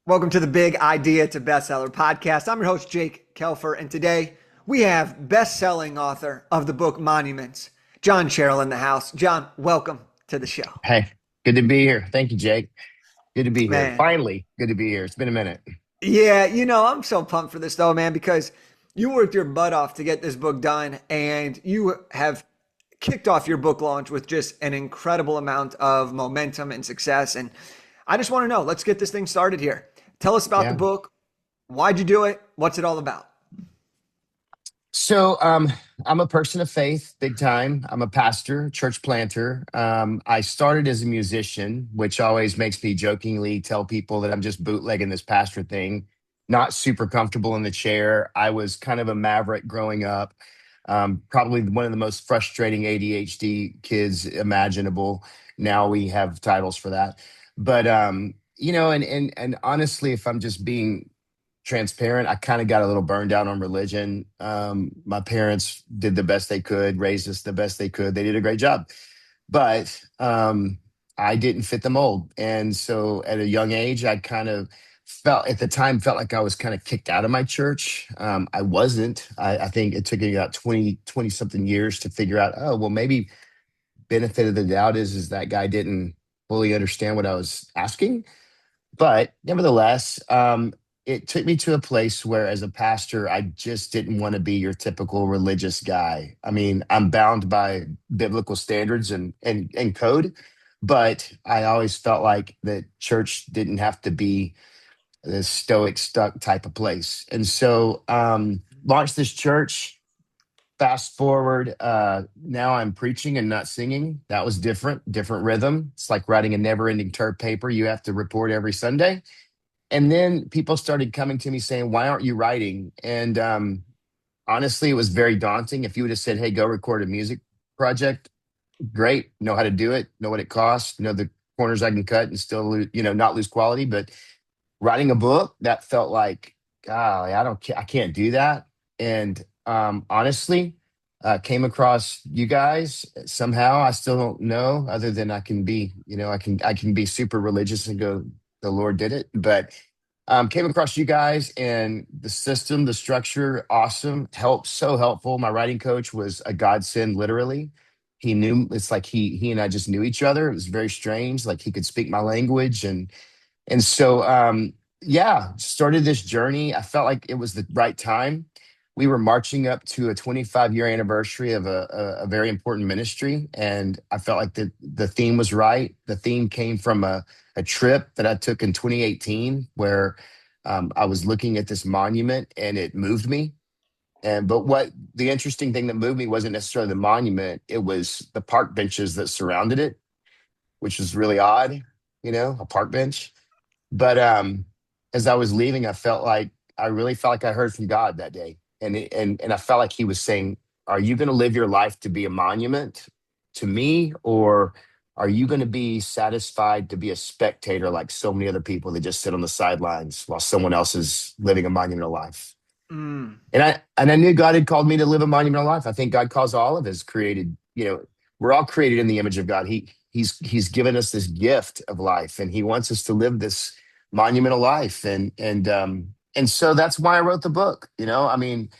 Welcome to the Big Idea to Bestseller podcast. I'm your host, Jake Kelfer, and today we have best-selling author of the book Monuments, John Sherrill in the house. John, welcome to the show. Hey, good to be here. Thank you, Jake. Good to be here. Man, Finally, good to be here. It's been a minute. yeah, I'm so pumped for this though, man, because you worked your butt off to get this book done, and you have kicked off your book launch with just an incredible amount of momentum and success. And I just want to know, let's get this thing started here. Tell us about the Yeah. book. Why'd you do it? What's it all about? I'm a person of faith, big time. I'm a pastor, church planter. I started as a musician, which always makes me jokingly tell people that I'm just bootlegging this pastor thing. Not super comfortable in the chair. I was kind of a maverick growing up. Probably one of the most frustrating ADHD kids imaginable. Now we have titles for that. And honestly, if I'm just being transparent, I kind of got a little burned out on religion. My parents did the best they could, raised us the best they could. They did a great job, but I didn't fit the mold. And so at a young age, I kind of felt like I was kind of kicked out of my church. I wasn't. I think it took me about 20 something years to figure out, oh, well, maybe benefit of the doubt is that guy didn't fully understand what I was asking. But nevertheless, it took me to a place where, as a pastor, I just didn't want to be your typical religious guy. I mean, I'm bound by biblical standards and code, but I always felt like that church didn't have to be this stoic, stuck type of place. And so, launched this church. Fast forward, now I'm preaching and not singing. That was different rhythm. It's like writing a never-ending term paper. You have to report every Sunday. And then people started coming to me saying, "Why aren't you writing?" And honestly, it was very daunting. If you would have said, "Hey, go record a music project," great, know how to do it, know what it costs, know the corners I can cut and still not lose quality. But writing a book, that felt like, golly, I can't do that. And honestly, came across you guys somehow. I still don't know, other than I can be, I can be super religious and go, the Lord did it. But came across you guys and the system, the structure, awesome, helped, so helpful. My writing coach was a godsend, literally. He knew, it's like he and I just knew each other. It was very strange. Like he could speak my language, and so yeah, started this journey. I felt like it was the right time. We were marching up to a 25-year anniversary of a very important ministry, and I felt like the theme was right. The theme came from a trip that I took in 2018, where I was looking at this monument and it moved me. And but what the interesting thing that moved me wasn't necessarily the monument; it was the park benches that surrounded it, which was really odd, a park bench. But as I was leaving, I really felt like I heard from God that day, and I felt like He was saying, "Are you going to live your life to be a monument to me, or are you going to be satisfied to be a spectator like so many other people that just sit on the sidelines while someone else is living a monumental life?" Mm. And I knew God had called me to live a monumental life. I think God calls all of His created. We're all created in the image of God. He's given us this gift of life, and He wants us to live this monumental life. And so that's why I wrote the book. I mean,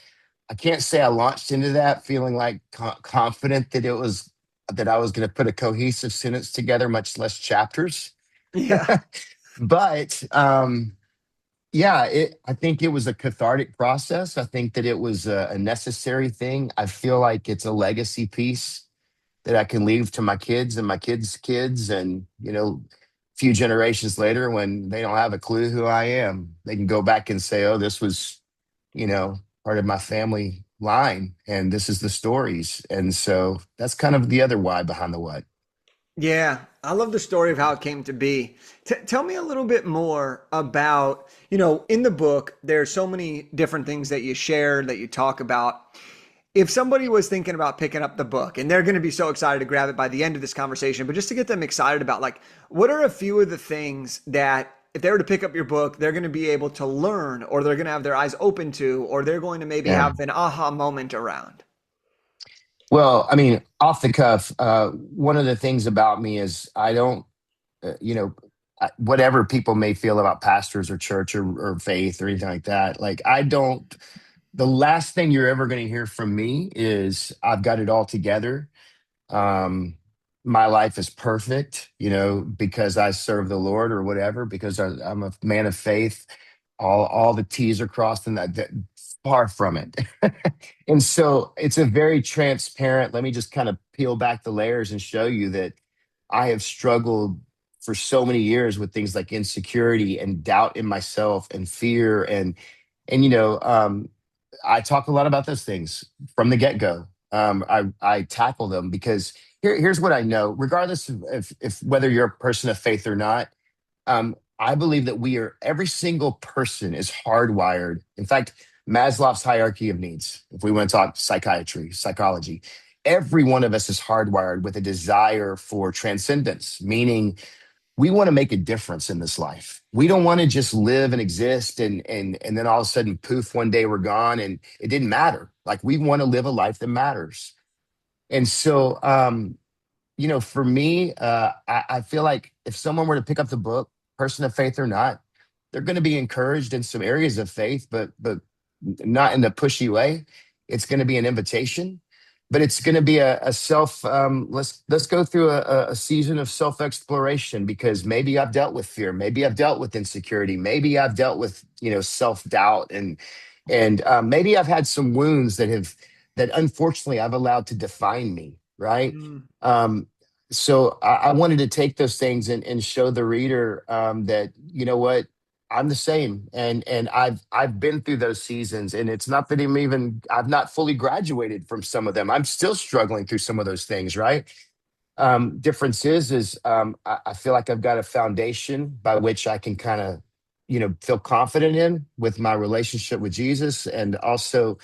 I can't say I launched into that feeling like confident that I was going to put a cohesive sentence together, much less chapters. Yeah. But yeah, I think it was a cathartic process. I think that it was a necessary thing. I feel like it's a legacy piece that I can leave to my kids and my kids' kids, and a few generations later, when they don't have a clue who I am, they can go back and say, "Oh, this was, part of my family line, and this is the stories." And so that's kind of the other why behind the what. Yeah, I love the story of how it came to be. Tell me a little bit more about, in the book, there's so many different things that you share, that you talk about. If somebody was thinking about picking up the book and they're going to be so excited to grab it by the end of this conversation, but just to get them excited about, like, what are a few of the things that if they were to pick up your book, they're going to be able to learn, or they're going to have their eyes open to, or they're going to maybe Yeah. have an aha moment around? Well, I mean, off the cuff, one of the things about me is I don't, uh, you know, whatever people may feel about pastors or church or faith or anything like that. Like, I don't, the last thing you're ever going to hear from me is I've got it all together. um my life is perfect, because I serve the Lord or whatever, because I'm a man of faith. All the T's are crossed, and that far from it. And so it's a very transparent, let me just kind of peel back the layers and show you that I have struggled for so many years with things like insecurity and doubt in myself and fear, and I talk a lot about those things from the get go. I tackle them because here's what I know. Regardless of if whether you're a person of faith or not, I believe that every single person is hardwired. In fact, Maslow's hierarchy of needs, if we want to talk psychiatry, psychology, every one of us is hardwired with a desire for transcendence, meaning we want to make a difference in this life. We don't want to just live and exist and then all of a sudden, poof, one day we're gone and it didn't matter. Like, we want to live a life that matters. And so, for me, I feel like if someone were to pick up the book, person of faith or not, they're going to be encouraged in some areas of faith, but not in the pushy way. It's going to be an invitation, but it's going to be a self. Let's go through a season of self exploration, because maybe I've dealt with fear, maybe I've dealt with insecurity, maybe I've dealt with self doubt, and maybe I've had some wounds that unfortunately I've allowed to define me. Right. Mm. So I wanted to take those things and show the reader, that what, I'm the same, and I've been through those seasons, and it's not that I've not fully graduated from some of them. I'm still struggling through some of those things, right? Difference is I feel like I've got a foundation by which I can kind of feel confident in with my relationship with Jesus, and also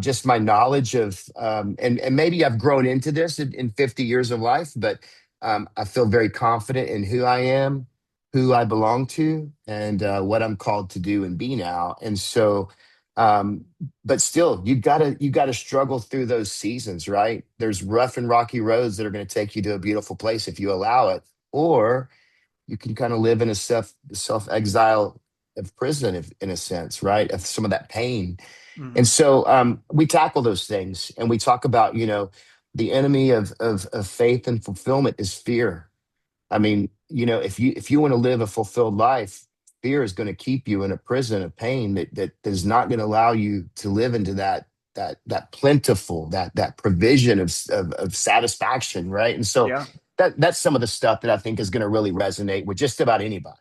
just my knowledge of, and maybe I've grown into this in 50 years of life, but I feel very confident in who I am, who I belong to, and what I'm called to do and be now. And so, um, but still, you gotta struggle through those seasons, right? There's rough and rocky roads that are going to take you to a beautiful place if you allow it, or you can kind of live in a self exile of prison, if, in a sense, right? Of some of that pain. And Mhm. so, we tackle those things, and we talk about, the enemy of faith and fulfillment is fear. I mean, if you want to live a fulfilled life, fear is going to keep you in a prison of pain that is not going to allow you to live into that plentiful, that provision of satisfaction, right? And so Yeah. that's some of the stuff that I think is going to really resonate with just about anybody.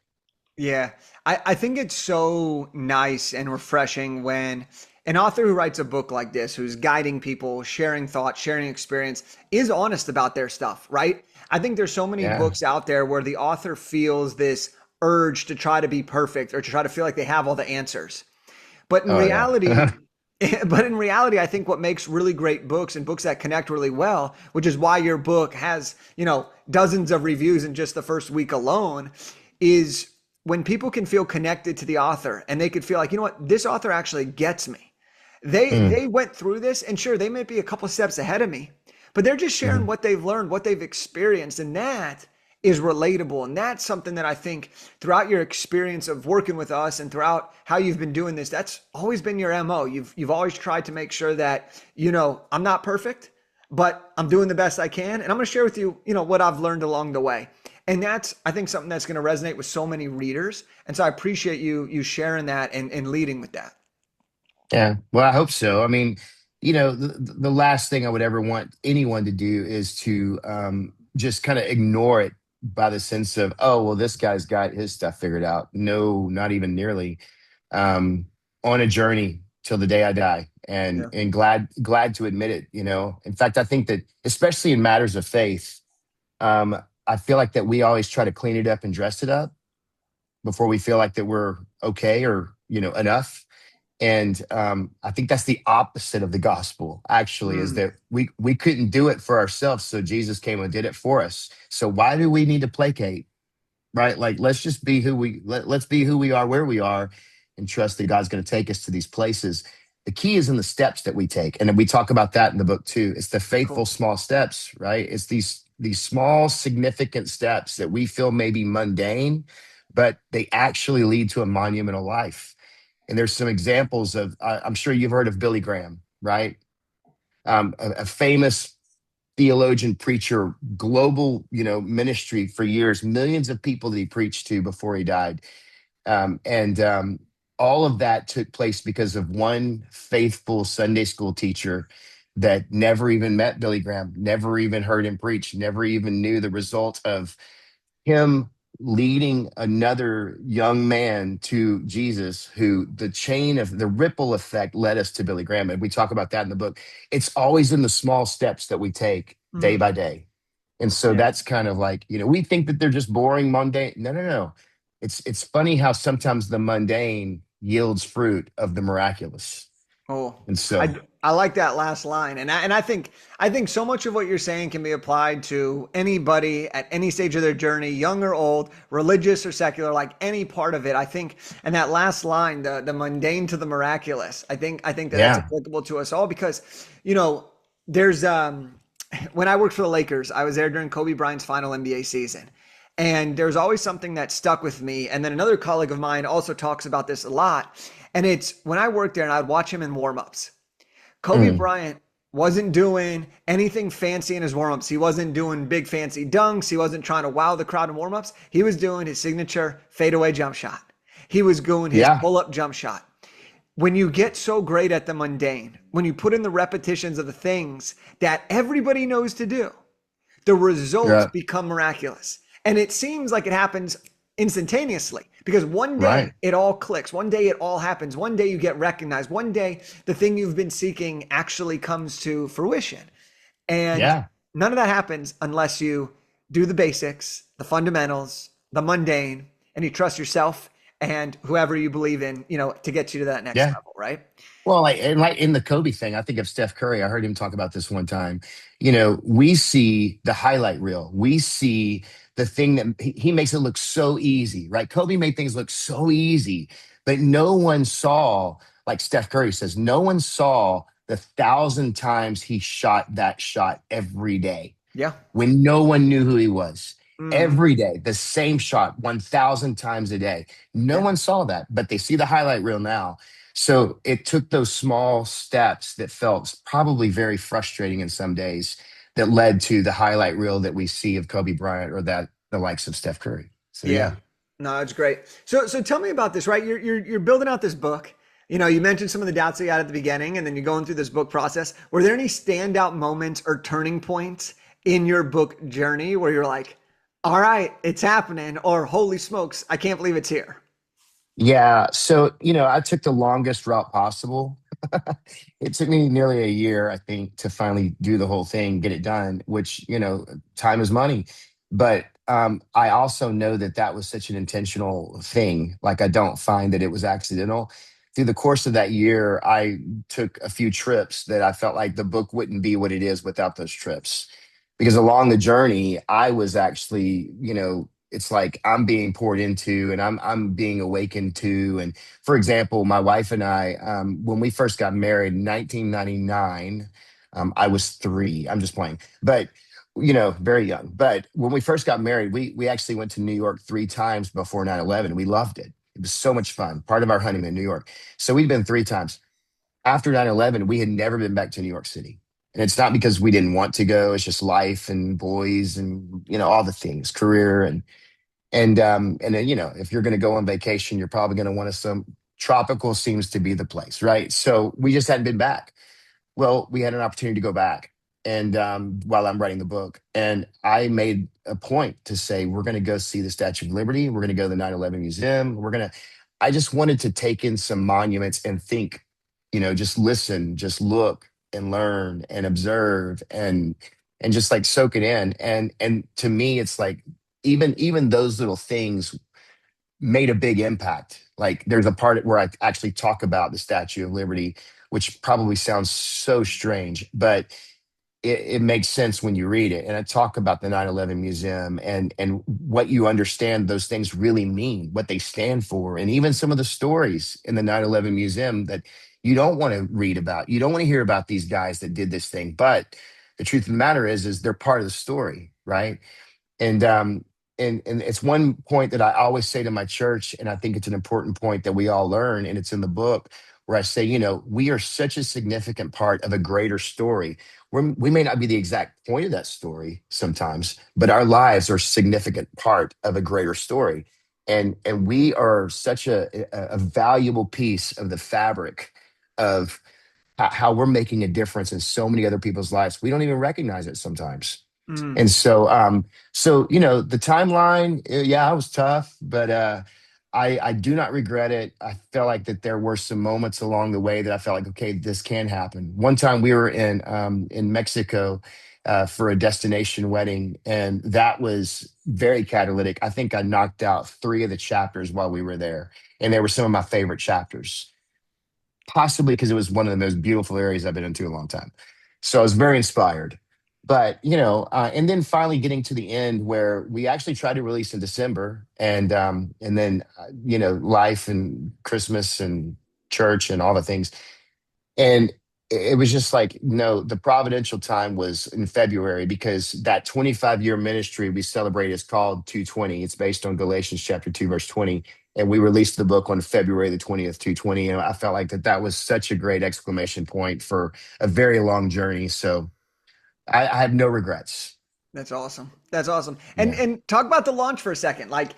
Yeah. I think it's so nice and refreshing when an author who writes a book like this, who's guiding people, sharing thoughts, sharing experience, is honest about their stuff, right? I think there's so many Yeah. books out there where the author feels this urge to try to be perfect or to try to feel like they have all the answers. But in Oh yeah. reality, but in reality, I think what makes really great books and books that connect really well, which is why your book has, dozens of reviews in just the first week alone, is when people can feel connected to the author and they could feel like, you know what, this author actually gets me. They Mm, they went through this, and sure, they may be a couple steps ahead of me, but they're just sharing mhm. what they've learned, what they've experienced, and that is relatable. And that's something that I think throughout your experience of working with us and throughout how you've been doing this, that's always been your MO. You've always tried to make sure that, I'm not perfect, but I'm doing the best I can. And I'm going to share with you, what I've learned along the way. And that's, I think, something that's going to resonate with so many readers. And so I appreciate you sharing that and leading with that. Yeah. Well, I hope so. I mean, the last thing I would ever want anyone to do is to just kind of ignore it by the sense of, oh, well, this guy's got his stuff figured out. No, not even nearly. Um, on a journey till the day I die, and Yeah. glad to admit it. In fact, I think that especially in matters of faith, um, I feel like that we always try to clean it up and dress it up before we feel like that we're okay or enough. And I think that's the opposite of the gospel, actually, is Mm, that we couldn't do it for ourselves. So Jesus came and did it for us. So why do we need to placate? Right? Like, let's just be let's be who we are, where we are, and trust that God's going to take us to these places. The key is in the steps that we take. And then we talk about that in the book too. It's the faithful cool. small steps, right? It's these these small significant steps that we feel may be mundane, but they actually lead to a monumental life. And there's some examples of, I'm sure you've heard of Billy Graham, right? A famous theologian, preacher, global, ministry for years, millions of people that he preached to before he died. And all of that took place because of one faithful Sunday school teacher that never even met Billy Graham, never even heard him preach, never even knew the result of him leading another young man to Jesus, who the chain of the ripple effect led us to Billy Graham. And we talk about that in the book. It's always in the small steps that we take day Mm, by day. And so yeah. that's kind of like, we think that they're just boring, mundane. No, no, no. It's funny how sometimes the mundane yields fruit of the miraculous. Oh, And so, I like that last line, and I think so much of what you're saying can be applied to anybody at any stage of their journey, young or old, religious or secular, like any part of it. I think, and that last line, the mundane to the miraculous, I think that that's yeah, applicable to us all because, you know, there's when I worked for the Lakers, I was there during Kobe Bryant's final NBA season. And there's always something that stuck with me. And then another colleague of mine also talks about this a lot. And it's when I worked there and I'd watch him in warmups. Kobe mm, Bryant wasn't doing anything fancy in his warmups. He wasn't doing big fancy dunks. He wasn't trying to wow the crowd in warmups. He was doing his signature fadeaway jump shot. He was doing his yeah, pull up jump shot. When you get so great at the mundane, when you put in the repetitions of the things that everybody knows to do, the results yeah, become miraculous. And it seems like it happens instantaneously because one day right. it all clicks. One day it all happens. One day you get recognized. One day the thing you've been seeking actually comes to fruition. And Yeah, none of that happens unless you do the basics, the fundamentals, the mundane, and you trust yourself and whoever you believe in, to get you to that next yeah. level, right? Well, like in the Kobe thing, I think of Steph Curry. I heard him talk about this one time. We see the highlight reel. We see the thing that he makes it look so easy, right? Kobe made things look so easy, but no one saw, like Steph Curry says, no one saw the 1,000 times he shot that shot every day Yeah. when no one knew who he was. Mm-hmm. Every day, the same shot 1,000 times a day. No Yeah. one saw that, but they see the highlight reel now. So it took those small steps that felt probably very frustrating in some days that led to the highlight reel that we see of Kobe Bryant or that the likes of Steph Curry. So Yeah. yeah. No, it's great. So tell me about this, right? You're building out this book. You mentioned some of the doubts you had at the beginning, and then you're going through this book process. Were there any standout moments or turning points in your book journey where you're like, all right, it's happening, or holy smokes, I can't believe it's here? Yeah. So, I took the longest route possible. It took me nearly a year, I think, to finally do the whole thing, get it done, which, time is money. But I also know that that was such an intentional thing. Like, I don't find that it was accidental. Through the course of that year, I took a few trips that I felt like the book wouldn't be what it is without those trips. Because along the journey, I was actually, it's like I'm being poured into and I'm being awakened to. And for example, my wife and I, when we first got married in 1999, I was 3. I'm just playing, but very young. But when we first got married, we actually went to New York 3 times before 9/11. We loved it. It was so much fun. Part of our honeymoon in New York. So we'd been 3 times. After 9/11, we had never been back to New York City. And it's not because we didn't want to go. It's just life and boys and all the things, career and then if you're going to go on vacation, you're probably going to want to some tropical seems to be the place, right? So we just hadn't been back. Well, we had an opportunity to go back, and while I'm writing the book, and I made a point to say we're going to go see the Statue of Liberty. We're going to go to the 9/11 Museum. We're going to. I just wanted to take in some monuments and think, just listen, just look and learn and observe and just like soak it in. And to me, it's like even those little things made a big impact. Like there's a part where I actually talk about the Statue of Liberty, which probably sounds so strange, but it makes sense when you read it. And I talk about the 9/11 Museum and what you understand those things really mean, what they stand for, and even some of the stories in the 9/11 Museum that you don't want to read about. You don't want to hear about these guys that did this thing, but the truth of the matter is they're part of the story. right? And and it's one point that I always say to my church, and I think it's an important point that we all learn, and it's in the book where I say, we are such a significant part of a greater story. We may not be the exact point of that story sometimes, but our lives are a significant part of a greater story. And we are such a valuable piece of the fabric of how we're making a difference in so many other people's lives. We don't even recognize it sometimes. Mm, And so the timeline, yeah, it was tough, but I do not regret it. I felt like that there were some moments along the way that I felt like, okay, this can happen. One time we were in Mexico for a destination wedding, and that was very catalytic. I think I knocked out three of the chapters while we were there, and they were some of my favorite chapters, possibly because it was one of the most beautiful areas I've been into in a long time. So I was very inspired. But and then finally getting to the end where we actually tried to release in December, and then life and Christmas and church and all the things, and it was just like, no, the providential time was in February because that 25-year ministry we celebrate is called 220. It's based on Galatians chapter 2, verse 20. And we released the book on February the 20th, 220. And I felt like that was such a great exclamation point for a very long journey. So I have no regrets. that's awesome. That's awesome. And Yeah. and talk about the launch for a second. Like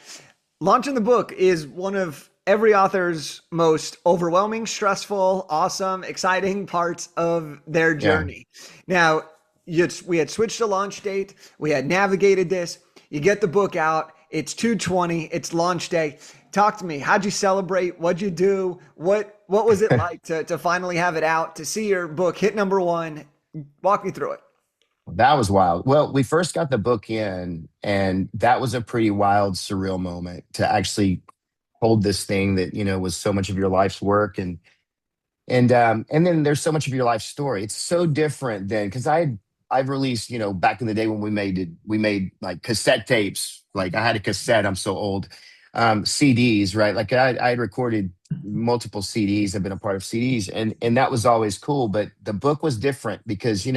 launching the book is one of every author's most overwhelming, stressful, awesome, exciting parts of their Yeah. journey. Now, we had switched a launch date. We had navigated this. You get the book out. It's 220. It's launch day. Talk to me. How'd you celebrate? What'd you do? What was it like to finally have it out, to see your book hit number one? Walk me through it. That was wild. Well, we first got the book in, and that was a pretty wild, surreal moment to actually hold this thing that, was so much of your life's work. And then there's so much of your life story. It's so different than because I've released, back in the day when we made like cassette tapes. Like I had a cassette, I'm so old. CDs, right? Like I had recorded multiple CDs. I've been a part of CDs, and that was always cool. But the book was different because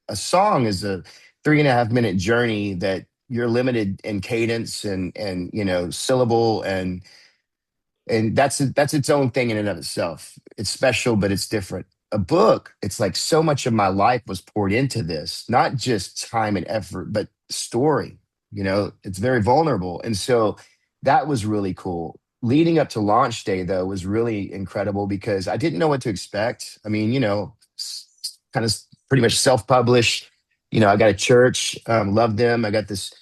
a song is a 3.5 minute journey that you're limited in cadence and syllable, and that's its own thing in and of itself. It's special, but it's different. A book, it's like so much of my life was poured into this, not just time and effort, but story. It's very vulnerable. And so that was really cool. Leading up to launch day, though, was really incredible because I didn't know what to expect. I mean, kind of pretty much self-published. I got a church, love them. I got this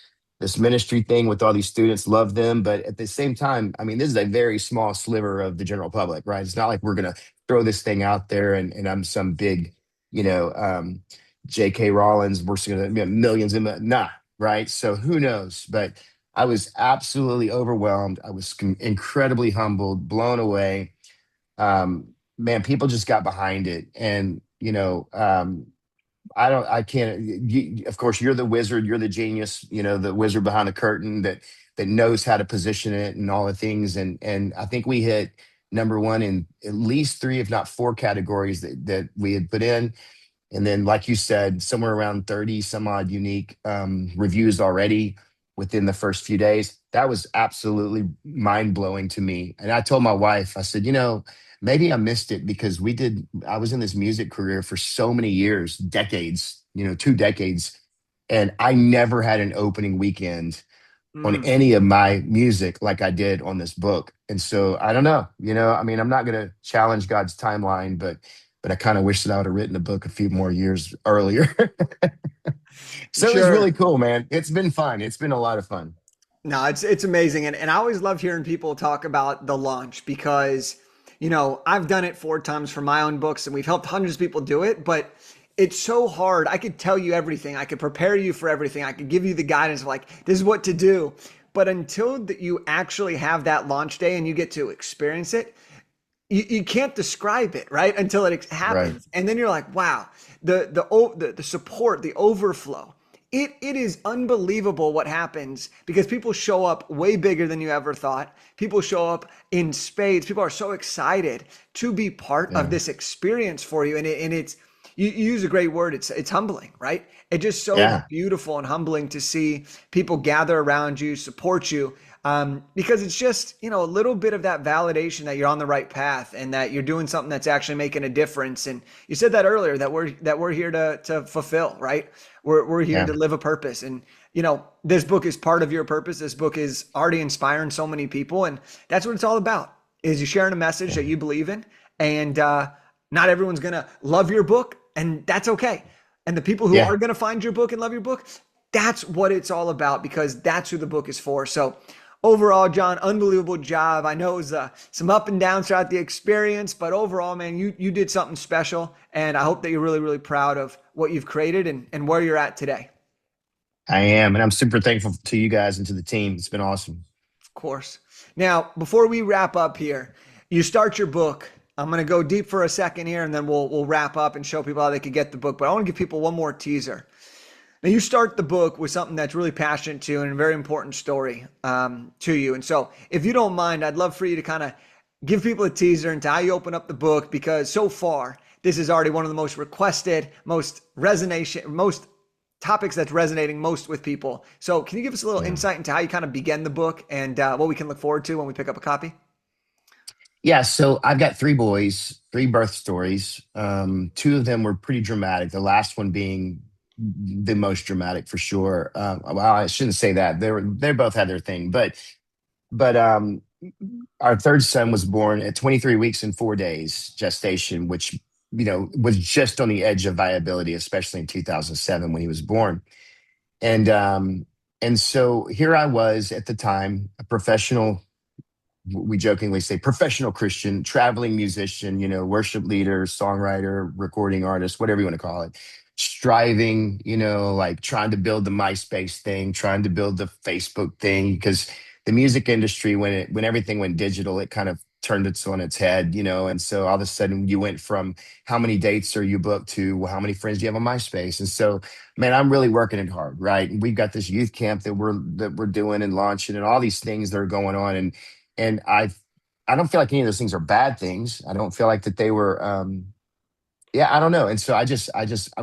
ministry thing with all these students, love them. But at the same time, I mean, this is a very small sliver of the general public, right? It's not like we're going to throw this thing out there and I'm some big, you know, um, J.K. Rollins, we're going to millions in, nah, right? So who knows? But I was absolutely overwhelmed. I was incredibly humbled, blown away. Man, people just got behind it. And, I can't. Of course, you're the wizard. You're the genius. The wizard behind the curtain that knows how to position it and all the things. And I think we hit number one in at least three, if not four categories that we had put in. And then, like you said, somewhere around 30 some odd unique reviews already within the first few days. That was absolutely mind blowing to me. And I told my wife, I said, maybe I missed it because I was in this music career for so many years, decades, 2 decades. And I never had an opening weekend on Mm, any of my music like I did on this book. And so I don't know, I mean, I'm not going to challenge God's timeline, but I kind of wish that I would have written a book a few more years earlier. So it was sure. really cool, man. It's been fun. It's been a lot of fun. No, it's amazing, and I always love hearing people talk about the launch because I've done it 4 times for my own books, and we've helped hundreds of people do it, but it's so hard. I could tell you everything, I could prepare you for everything, I could give you the guidance of like this is what to do, but until that you actually have that launch day and you get to experience it, you can't describe it right until it Right. happens, and then you're like, wow, the support, the overflow. It is unbelievable what happens because people show up way bigger than you ever thought. People show up in spades. People are so excited to be part of Yeah. this experience for you, and it's you use a great word. It's humbling, right? It's just so Yeah. beautiful and humbling to see people gather around you, support you, because it's just a little bit of that validation that you're on the right path and that you're doing something that's actually making a difference. And you said that earlier that we're here to fulfill, right? We're here Yeah. to live a purpose, and this book is part of your purpose. This book is already inspiring so many people, and that's what it's all about. Is you sharing a message Yeah. that you believe in, and not everyone's gonna love your book, and that's okay. And the people who Yeah. are gonna find your book and love your book, that's what it's all about because that's who the book is for. So overall, John, unbelievable job. I know it was some up and downs throughout the experience, but overall, man, you did something special, and I hope that you're really, really proud of what you've created and where you're at today. I am. And I'm super thankful to you guys and to the team. It's been awesome. Of course. Now, before we wrap up here, you start your book. I'm going to go deep for a second here, and then we'll wrap up and show people how they could get the book. But I want to give people one more teaser. Now, you start the book with something that's really passionate to you and a very important story to you. And so, if you don't mind, I'd love for you to kind of give people a teaser into how you open up the book because so far, this is already one of the most requested, most topics that's resonating most with people. So, can you give us a little Yeah. insight into how you kind of began the book and what we can look forward to when we pick up a copy? Yeah. So I've got three boys, three birth stories. Two of them were pretty dramatic. The last one being the most dramatic for sure. Well, I shouldn't say that. They both had their thing, but our third son was born at 23 weeks and 4 days gestation, which was just on the edge of viability, especially in 2007 when he was born. And and so here I was at the time, a professional, we jokingly say professional Christian, traveling musician, worship leader, songwriter, recording artist, whatever you want to call it, striving, like trying to build the MySpace thing, trying to build the Facebook thing, because the music industry, when everything went digital, it kind of turned it on its head, and so all of a sudden you went from how many dates are you booked to, well, how many friends do you have on MySpace? And so, man, I'm really working it hard, right? And we've got this youth camp that we're doing and launching and all these things that are going on. And I don't feel like any of those things are bad things. I don't feel like that they were yeah, I don't know. And so I just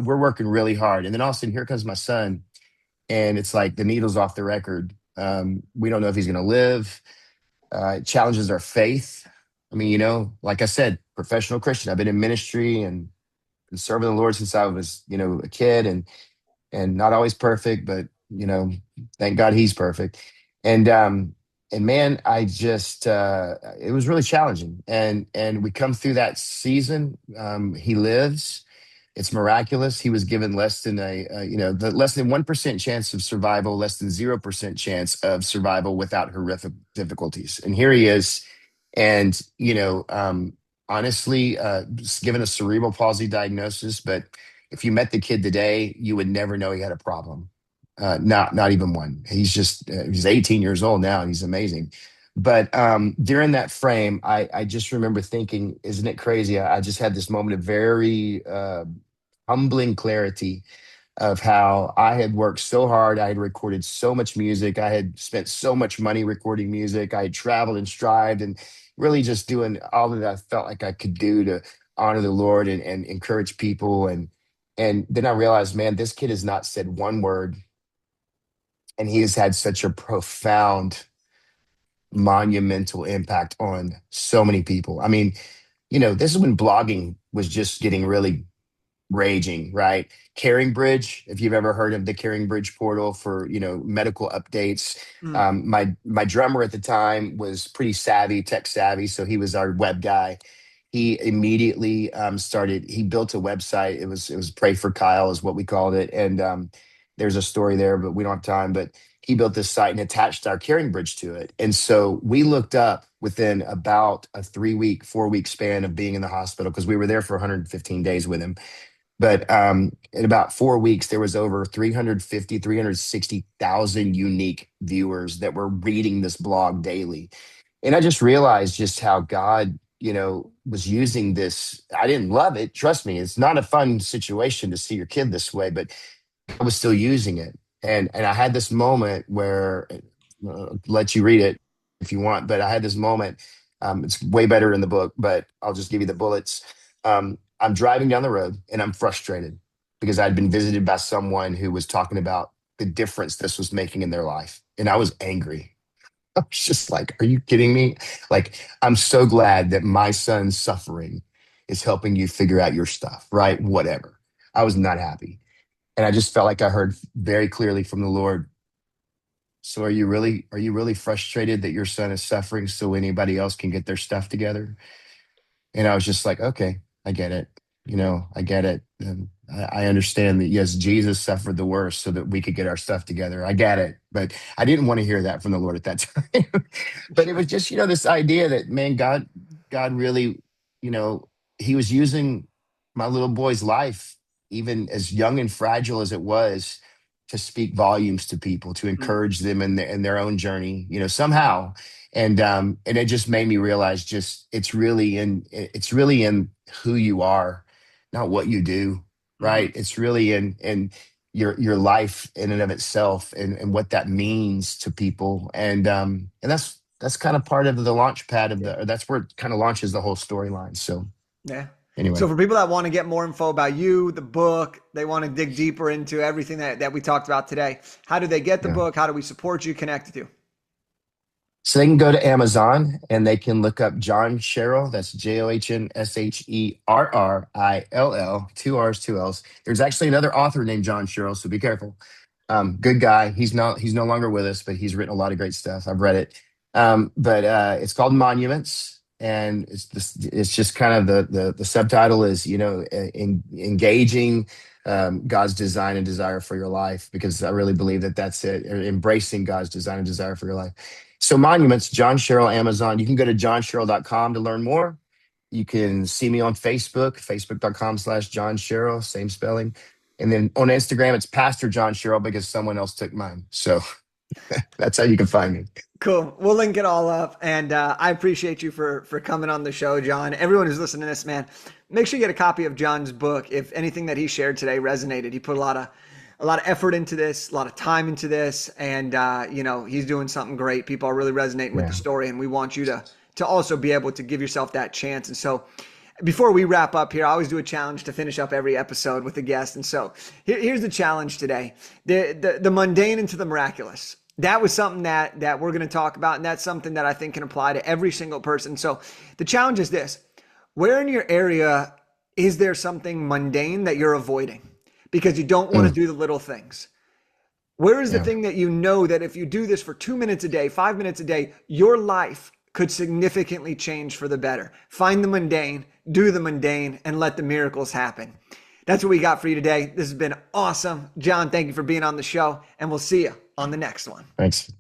we're working really hard. And then all of a sudden here comes my son and it's like the needle's off the record. We don't know if he's gonna live. It challenges our faith. I mean, like I said, professional Christian. I've been in ministry and been serving the Lord since I was, a kid and not always perfect, but thank God he's perfect. And and man, I just it was really challenging. And we come through that season. He lives. It's miraculous. He was given less than the less than 1% chance of survival, less than 0% chance of survival without horrific difficulties. And here he is, and honestly, given a cerebral palsy diagnosis, but if you met the kid today, you would never know he had a problem. Not even one. He's 18 years old now, and he's amazing. But during that frame, I just remember thinking, isn't it crazy? I just had this moment of very humbling clarity of how I had worked so hard. I had recorded so much music. I had spent so much money recording music. I had traveled and strived and really just doing all that I felt like I could do to honor the Lord and encourage people. And then I realized, man, this kid has not said one word, and he has had such a profound, monumental impact on so many people. I mean, this is when blogging was just getting really raging, right? Caring Bridge, if you've ever heard of the Caring Bridge portal for, medical updates. Mm. My drummer at the time was pretty savvy, tech savvy, so he was our web guy. He immediately he built a website. It was Pray for Kyle is what we called it. And there's a story there, but we don't have time. But he built this site and attached our Caring Bridge to it. And so we looked up within about a 3-week, 4-week span of being in the hospital, because we were there for 115 days with him. But in about 4 weeks, there was over 350, 360,000 unique viewers that were reading this blog daily. And I just realized just how God, was using this. I didn't love it. Trust me, it's not a fun situation to see your kid this way, but I was still using it. And I had this moment where, let you read it if you want, but I had this moment. It's way better in the book, but I'll just give you the bullets. I'm driving down the road and I'm frustrated because I'd been visited by someone who was talking about the difference this was making in their life. And I was angry. I was just like, are you kidding me? Like, I'm so glad that my son's suffering is helping you figure out your stuff, right? Whatever. I was not happy. And I just felt like I heard very clearly from the Lord. So are you really frustrated that your son is suffering so anybody else can get their stuff together? And I was just like, okay, I get it. I get it. And I understand that, yes, Jesus suffered the worst so that we could get our stuff together. I get it. But I didn't want to hear that from the Lord at that time. But it was just, this idea that, man, God really, you know, he was using my little boy's life, even as young and fragile as it was, to speak volumes to people, to Mm, encourage them in their own journey, somehow. And it just made me realize, just it's really in who you are, not what you do, mhm. right? It's really in your life in and of itself, and what that means to people. And that's kind of part of the launch pad of Yeah. the or that's where it kind of launches the whole storyline. So Yeah. So anyway. for people that want to get more info about you, the book, they want to dig deeper into everything that we talked about today. How do they get the Yeah. book? How do we support you, connect with you? So they can go to Amazon and they can look up John Sherrill. That's JohnSherrill, two R's, two L's. There's actually another author named John Sherrill, so be careful. Good guy. He's no longer with us, but he's written a lot of great stuff. I've read it. But it's called Monuments, and it's just kind of the subtitle is, engaging God's design and desire for your life, because I really believe that that's it, embracing God's design and desire for your life. So Monuments, John Sherrill, Amazon. You can go to johnsherrill.com to learn more. You can see me on Facebook, facebook.com/John Sherrill, same spelling. And then on Instagram, it's Pastor John Sherrill, because someone else took mine. So that's how you can find me. Cool. We'll link it all up, and I appreciate you for coming on the show, John. Everyone who's listening to this, man, make sure you get a copy of John's book. If anything that he shared today resonated, he put a lot of effort into this, a lot of time into this, and he's doing something great. People are really resonating with the Yeah. story, and we want you to also be able to give yourself that chance. And so, before we wrap up here, I always do a challenge to finish up every episode with a guest. And so, here's the challenge today: the mundane into the miraculous. That was something that we're going to talk about, and that's something that I think can apply to every single person. So, the challenge is this: where in your area is there something mundane that you're avoiding because you don't want to Mm, do the little things? Where is the yeah. thing that you know that if you do this for 2 minutes a day, 5 minutes a day, your life could significantly change for the better? Find the mundane, do the mundane, and let the miracles happen. That's what we got for you today. This has been awesome. John, thank you for being on the show, and we'll see you on the next one. Thanks.